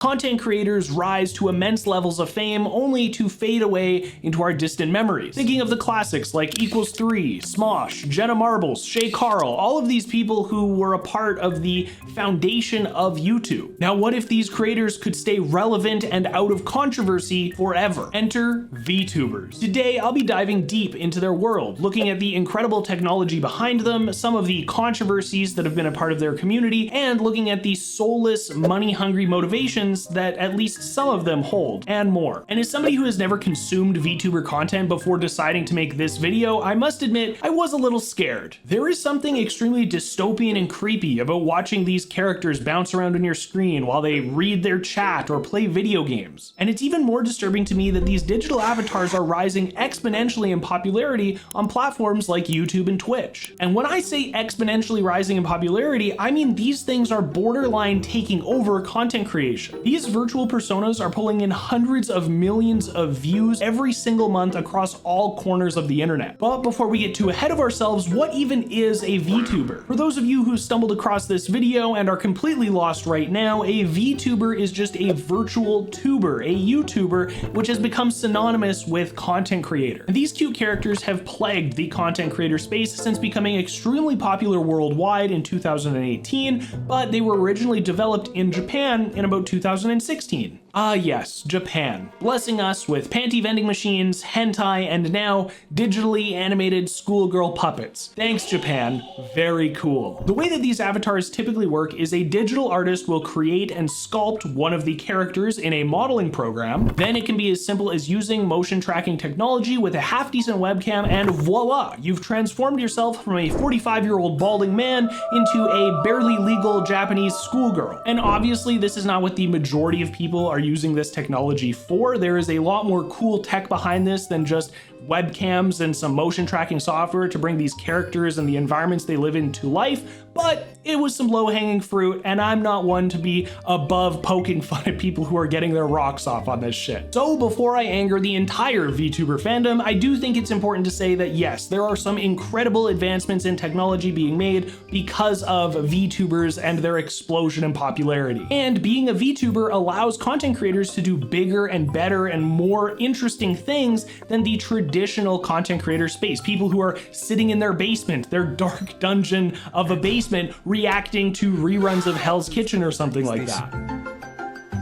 Content creators rise to immense levels of fame only to fade away into our distant memories. Thinking of the classics like Equals3, Smosh, Jenna Marbles, Shay Carl, all of these people who were a part of the foundation of YouTube. Now, what if these creators could stay relevant and out of controversy forever? Enter VTubers. Today, I'll be diving deep into their world, looking at the incredible technology behind them, some of the controversies that have been a part of their community, and looking at the soulless, money-hungry motivations that at least some of them hold, and more. And as somebody who has never consumed VTuber content before deciding to make this video, I must admit I was a little scared. There is something extremely dystopian and creepy about watching these characters bounce around on your screen while they read their chat or play video games. And it's even more disturbing to me that these digital avatars are rising exponentially in popularity on platforms like YouTube and Twitch. And when I say exponentially rising in popularity, I mean these things are borderline taking over content creation. These virtual personas are pulling in hundreds of millions of views every single month across all corners of the internet. But before we get too ahead of ourselves, what even is a VTuber? For those of you who stumbled across this video and are completely lost right now, a VTuber is just a virtual tuber, a YouTuber, which has become synonymous with content creator. And these cute characters have plagued the content creator space since becoming extremely popular worldwide in 2018, but they were originally developed in Japan in about 2016. Ah yes, Japan, blessing us with panty vending machines, hentai, and now digitally animated schoolgirl puppets. Thanks, Japan. Very cool. The way that these avatars typically work is a digital artist will create and sculpt one of the characters in a modeling program. Then it can be as simple as using motion tracking technology with a half-decent webcam, and voila, you've transformed yourself from a 45-year-old balding man into a barely legal Japanese schoolgirl. And obviously, this is not what the majority of people are using this technology for. There is a lot more cool tech behind this than just webcams and some motion tracking software to bring these characters and the environments they live in to life, but it was some low-hanging fruit, and I'm not one to be above poking fun at people who are getting their rocks off on this shit. So before I anger the entire VTuber fandom, I do think it's important to say that yes, there are some incredible advancements in technology being made because of VTubers and their explosion in popularity. And being a VTuber allows content creators to do bigger and better and more interesting things than the traditional content creator space. People who are sitting in their basement, their dark dungeon of a basement, reacting to reruns of Hell's Kitchen or something like that.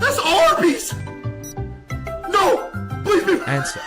That's Arby's! No! Please be Answer.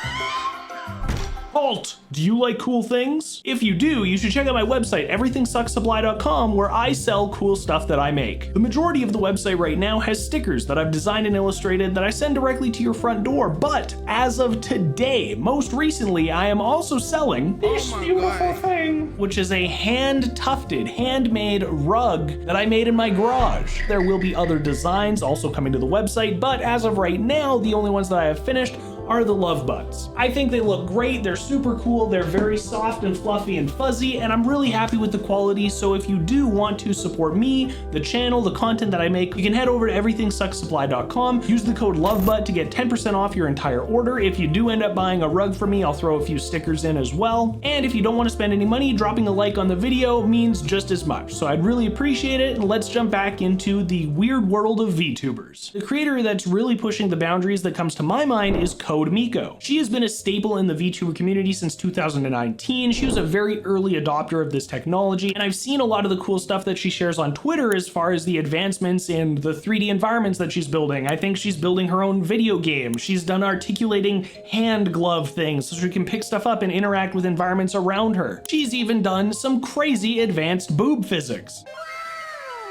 Halt! Do you like cool things? If you do, you should check out my website, everythingsucksupply.com, where I sell cool stuff that I make. The majority of the website right now has stickers that I've designed and illustrated that I send directly to your front door, but as of today, most recently, I am also selling this beautiful thing, which is a hand-tufted, handmade rug that I made in my garage. There will be other designs also coming to the website, but as of right now, the only ones that I have finished are the love buds. I think they look great, they're super cool, they're very soft and fluffy and fuzzy, and I'm really happy with the quality, so if you do want to support me, the channel, the content that I make, you can head over to everythingsucksupply.com, use the code LOVEBUD to get 10% off your entire order. If you do end up buying a rug from me, I'll throw a few stickers in as well. And if you don't want to spend any money, dropping a like on the video means just as much, so I'd really appreciate it, and let's jump back into the weird world of VTubers. The creator that's really pushing the boundaries that comes to my mind is Code Miko. She has been a staple in the VTuber community since 2019. She was a very early adopter of this technology, and I've seen a lot of the cool stuff that she shares on Twitter as far as the advancements in the 3D environments that she's building. I think she's building her own video game. She's done articulating hand glove things so she can pick stuff up and interact with environments around her. She's even done some crazy advanced boob physics.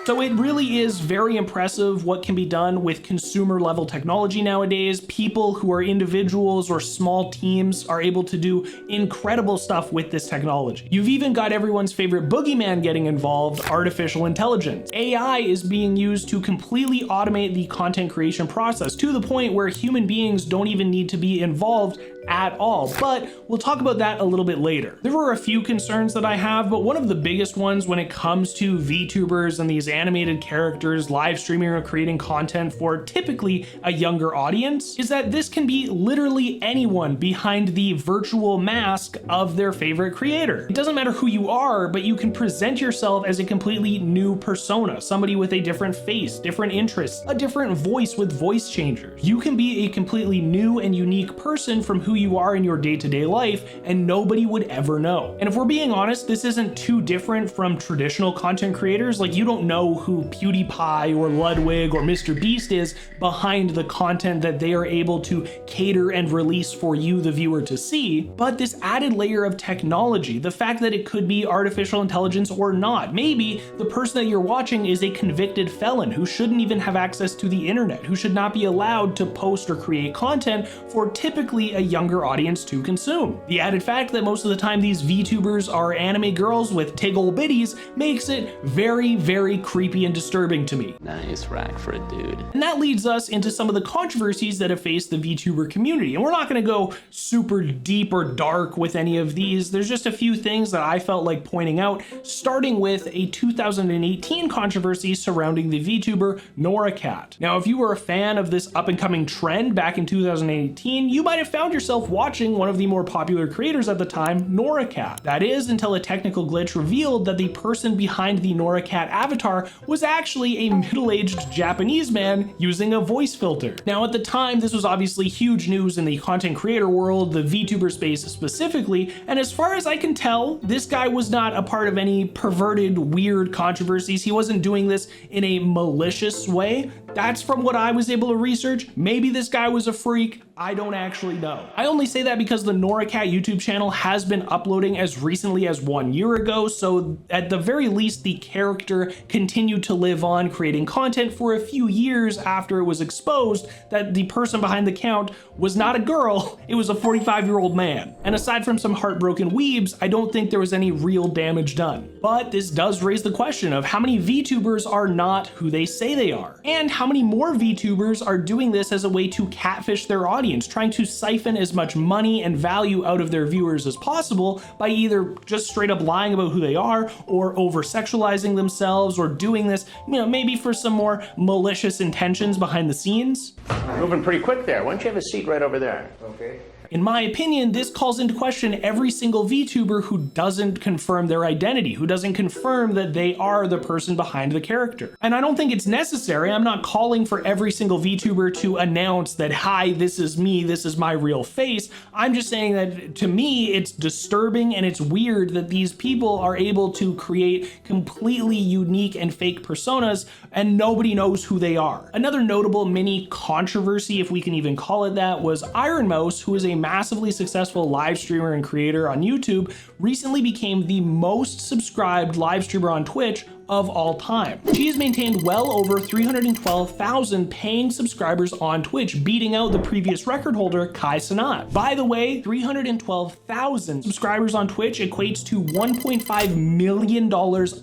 So it really is very impressive what can be done with consumer level technology nowadays. People who are individuals or small teams are able to do incredible stuff with this technology. You've even got everyone's favorite boogeyman getting involved, artificial intelligence. AI is being used to completely automate the content creation process to the point where human beings don't even need to be involved at all, but we'll talk about that a little bit later. There were a few concerns that I have, but one of the biggest ones when it comes to VTubers and these animated characters live streaming or creating content for typically a younger audience is that this can be literally anyone behind the virtual mask of their favorite creator. It doesn't matter who you are, but you can present yourself as a completely new persona, somebody with a different face, different interests, a different voice with voice changers. You can be a completely new and unique person from who you are in your day-to-day life, and nobody would ever know. And if we're being honest, this isn't too different from traditional content creators. Like, you don't know who PewDiePie or Ludwig or Mr. Beast is behind the content that they are able to cater and release for you, the viewer, to see. But this added layer of technology, the fact that it could be artificial intelligence or not, maybe the person that you're watching is a convicted felon who shouldn't even have access to the internet, who should not be allowed to post or create content for typically a younger audience to consume. The added fact that most of the time these VTubers are anime girls with tiggle bitties makes it very, very creepy and disturbing to me. Nice rack for a dude. And that leads us into some of the controversies that have faced the VTuber community. And we're not gonna go super deep or dark with any of these. There's just a few things that I felt like pointing out, starting with a 2018 controversy surrounding the VTuber NoraCat. Now, if you were a fan of this up-and-coming trend back in 2018, you might have found yourself watching one of the more popular creators at the time, NoraCat. That is, until a technical glitch revealed that the person behind the NoraCat avatar was actually a middle-aged Japanese man using a voice filter. Now, at the time, this was obviously huge news in the content creator world, the VTuber space specifically, and as far as I can tell, this guy was not a part of any perverted, weird controversies. He wasn't doing this in a malicious way. That's from what I was able to research. Maybe this guy was a freak. I don't actually know. I only say that because the NoraCat YouTube channel has been uploading as recently as 1 year ago, so at the very least, the character continued to live on, creating content for a few years after it was exposed that the person behind the account was not a girl, it was a 45-year-old man. And aside from some heartbroken weebs, I don't think there was any real damage done. But this does raise the question of how many VTubers are not who they say they are, and how many more VTubers are doing this as a way to catfish their audience, trying to siphon as much money and value out of their viewers as possible by either just straight up lying about who they are or over-sexualizing themselves or doing this, maybe for some more malicious intentions behind the scenes. Moving pretty quick there. Why don't you have a seat right over there? Okay. In my opinion, this calls into question every single VTuber who doesn't confirm their identity, who doesn't confirm that they are the person behind the character. And I don't think it's necessary. I'm not calling for every single VTuber to announce that, hi, this is me, this is my real face. I'm just saying that to me, it's disturbing and it's weird that these people are able to create completely unique and fake personas and nobody knows who they are. Another notable mini controversy, if we can even call it that, was Iron Mouse, who is a massively successful live streamer and creator on YouTube, recently became the most subscribed live streamer on Twitch of all time. She has maintained well over 312,000 paying subscribers on Twitch, beating out the previous record holder, Kai Cenat. By the way, 312,000 subscribers on Twitch equates to $1.5 million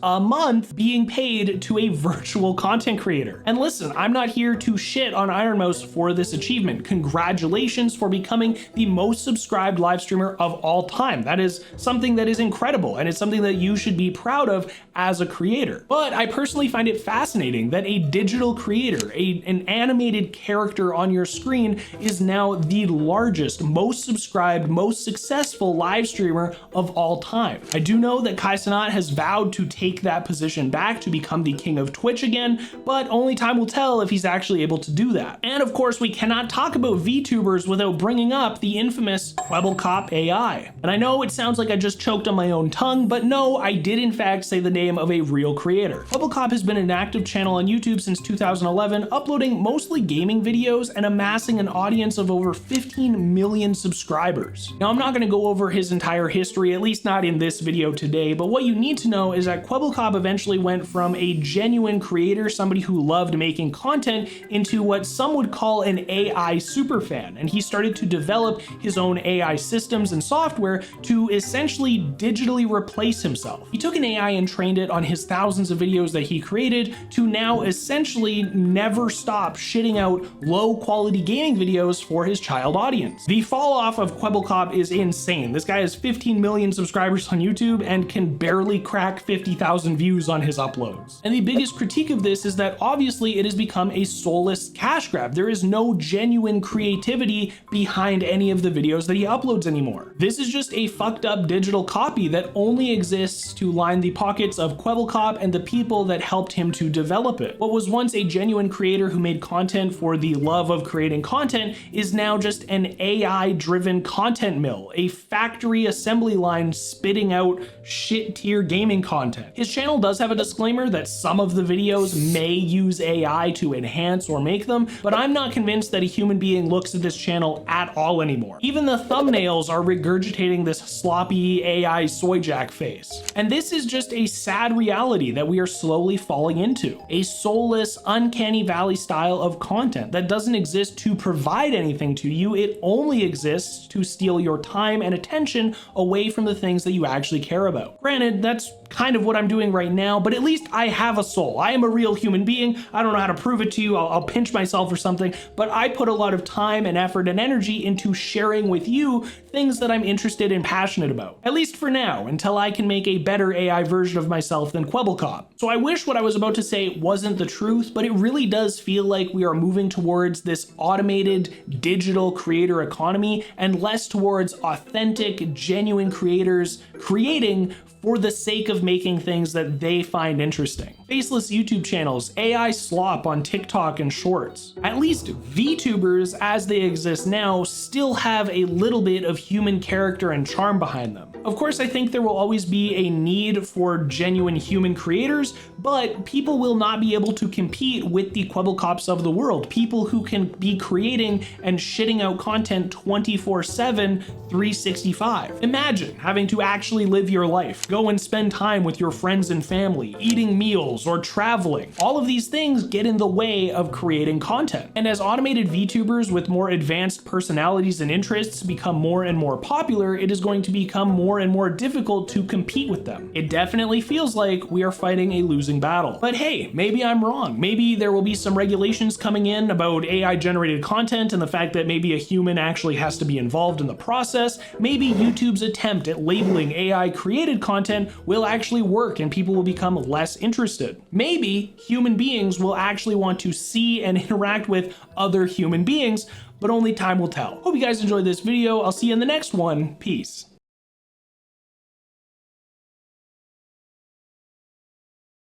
a month being paid to a virtual content creator. And listen, I'm not here to shit on Iron Mouse for this achievement. Congratulations for becoming the most subscribed live streamer of all time. That is something that is incredible, and it's something that you should be proud of as a creator. But I personally find it fascinating that a digital creator, an animated character on your screen, is now the largest, most subscribed, most successful live streamer of all time. I do know that Kai Cenat has vowed to take that position back to become the king of Twitch again, but only time will tell if he's actually able to do that. And of course, we cannot talk about VTubers without bringing up the infamous Kwebbelkop AI. And I know it sounds like I just choked on my own tongue, but no, I did in fact say the name of a real creator. Kwebbelkop has been an active channel on YouTube since 2011, uploading mostly gaming videos and amassing an audience of over 15 million subscribers. Now, I'm not going to go over his entire history, at least not in this video today, but what you need to know is that Kwebbelkop eventually went from a genuine creator, somebody who loved making content, into what some would call an AI superfan, and he started to develop his own AI systems and software to essentially digitally replace himself. He took an AI and trained it on his thousands thousands of videos that he created to now essentially never stop shitting out low quality gaming videos for his child audience. The fall off of Kwebbelkop is insane. This guy has 15 million subscribers on YouTube and can barely crack 50,000 views on his uploads. And the biggest critique of this is that obviously it has become a soulless cash grab. There is no genuine creativity behind any of the videos that he uploads anymore. This is just a fucked up digital copy that only exists to line the pockets of Kwebbelkop and the people that helped him to develop it. What was once a genuine creator who made content for the love of creating content is now just an AI-driven content mill, a factory assembly line spitting out shit tier gaming content. His channel does have a disclaimer that some of the videos may use AI to enhance or make them, but I'm not convinced that a human being looks at this channel at all anymore. Even the thumbnails are regurgitating this sloppy AI soy jack face. And this is just a sad reality that we are slowly falling into. A soulless, uncanny valley style of content that doesn't exist to provide anything to you, it only exists to steal your time and attention away from the things that you actually care about. Granted, that's kind of what I'm doing right now, but at least I have a soul. I am a real human being. I don't know how to prove it to you. I'll pinch myself or something, but I put a lot of time and effort and energy into sharing with you things that I'm interested and passionate about. At least for now, until I can make a better AI version of myself than Kwebbelkop. So I wish what I was about to say wasn't the truth, but it really does feel like we are moving towards this automated digital creator economy and less towards authentic, genuine creators creating for the sake of making things that they find interesting. Faceless YouTube channels, AI slop on TikTok and Shorts. At least VTubers, as they exist now, still have a little bit of human character and charm behind them. Of course, I think there will always be a need for genuine human creators, but people will not be able to compete with the Kwebbelkops of the world, people who can be creating and shitting out content 24/7, 365. Imagine having to actually live your life, go and spend time with your friends and family, eating meals or traveling. All of these things get in the way of creating content. And as automated VTubers with more advanced personalities and interests become more and more popular, it is going to become more and more difficult to compete with them. It definitely feels like we are fighting a losing battle. But hey, maybe I'm wrong. Maybe there will be some regulations coming in about AI generated content and the fact that maybe a human actually has to be involved in the process. Maybe YouTube's attempt at labeling AI created content will actually work and people will become less interested. Maybe human beings will actually want to see and interact with other human beings, but only time will tell. Hope you guys enjoyed this video. I'll see you in the next one. Peace.